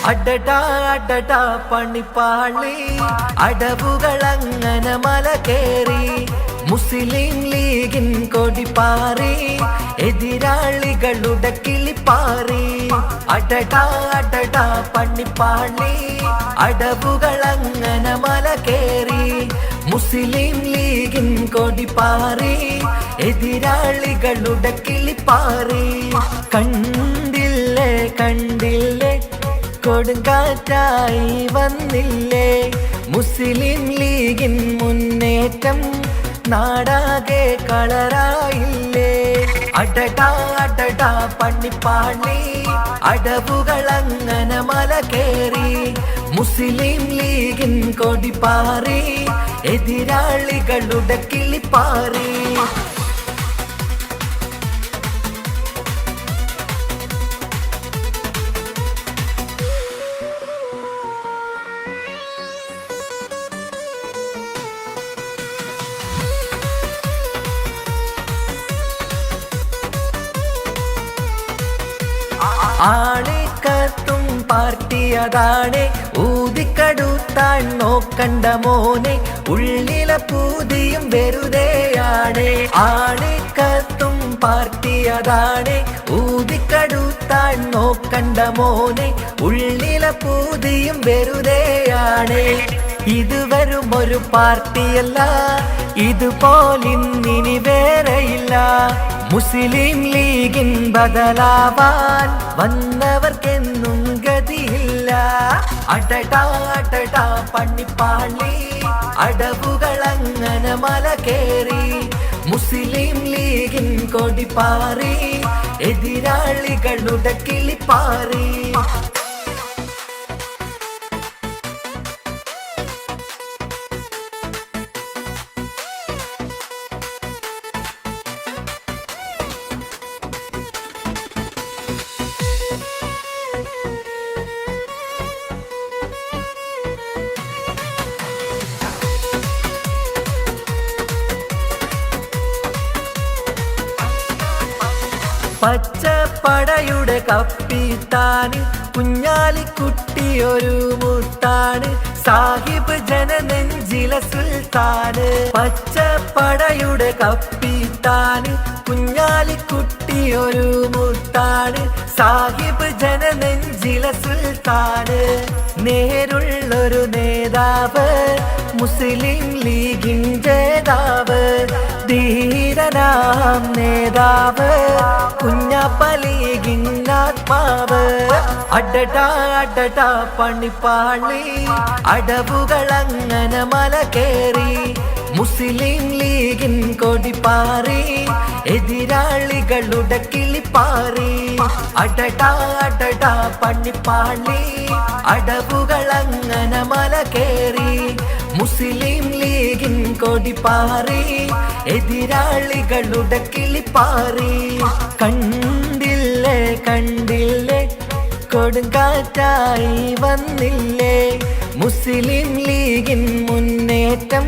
അടടാ അടടാ പണിപ്പാളി അടവുകളങ്ങനെ മല കേറി മുസ്ലിം ലീഗിൻ കൊടിപ്പാറി എതിരാളികളുടെ കിളിപ്പാറി അടടാ അടടാ പണിപ്പാളി അടവുകളങ്ങനെ മല കേറി മുസ്ലിം ലീഗിൻ കൊടിപ്പാറി എതിരാളികളുടെ കിളിപ്പാറി കണ്ടില്ലേ കണ്ടില്ലേ കൊടുങ്കാറ്റായി വന്നില്ലേ മുസ്ലിം ലീഗിൻ മുന്നേറ്റം നാടാകെ കളറായില്ലേ അടടാ അടടാ പണിപ്പാളി അടവുകളങ്ങനെ മല കേറി മുസ്ലിം ലീഗിൻ കൊടിപ്പാറി എതിരാളികളുടെ കിളിപ്പാറി ആളിക്കത്തും പാർട്ടി അതാണ് ഊതിക്കടുത്താൻ നോക്കണ്ട മോനെ ഉള്ളിലെ പൂതിയും വെറുതെയാണ് ആളിക്കത്തും പാർട്ടി അതാണ് ഊതിക്കടുത്താൻ നോക്കണ്ട മോനെ ഉള്ളിലെ പൂതിയും വെറുതെയാണ് ഇത് വെറും ഒരു പാർട്ടിയല്ല ഇതുപോലിന്നിനി വേറെയില്ല മുസ്ലിം ലീഗിൻ ബദലാവാൻ വന്നവർക്കെന്നും ഗതിയില്ല അടടാ അടടാ പണിപ്പാളി അടവുകളങ്ങനെ മല കേറി മുസ്ലിം ലീഗിൻ കൊടിപ്പാറി എതിരാളികളുടെ കിളിപ്പാറി പച്ചപ്പടയുടെ കപ്പിത്താന് കുഞ്ഞാലിക്കുട്ടിയൊരു മുത്താണ് സാഹിബ് ജനനെഞ്ചിലെ സുൽത്താന് പച്ചപ്പടയുടെ കപ്പിത്താന് കുഞ്ഞാലിക്കുട്ടിയൊരു മുത്താണ് സാഹിബ് ജനനെഞ്ചിലെ സുൽത്താന് നേരുള്ളൊരു നേതാവ് മുസ്ലിം ലീഗിൻ ജേതാവ് ധീരനാം നേതാവ് കുഞ്ഞാപ്പ ലീഗിൻ ആത്മാവ് അടടാ അടടാ പണിപ്പാളി അടവുകളങ്ങനെ മല കേറി മുസ്ലിം ലീഗിൻ കൊടിപ്പാറി എതിരാളികളുടെ കിളിപ്പാറി അടടാ അടടാ പണിപ്പാളി അടവുകളങ്ങനെ മല കേറി മുസ്ലിം ലീഗിൻ കൊടിപ്പാറി എതിരാളികളുടെ കിളിപ്പാറി കണ്ടില്ലേ കണ്ടില്ലേ കൊടുങ്കാറ്റായി വന്നില്ലേ മുസ്ലിം ലീഗിൻ മുന്നേറ്റം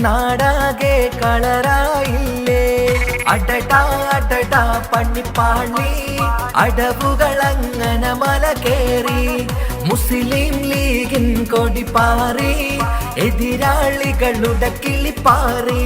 നാടാകെ കളറായില്ലേ അടടാ അടടാ പണിപ്പാളി അടവുകളങ്ങനെ മല കേറി മുസ്ലിം ലീഗിൻ കൊടിപ്പാറി എതിരാളികളുടെ കിളിപ്പാറി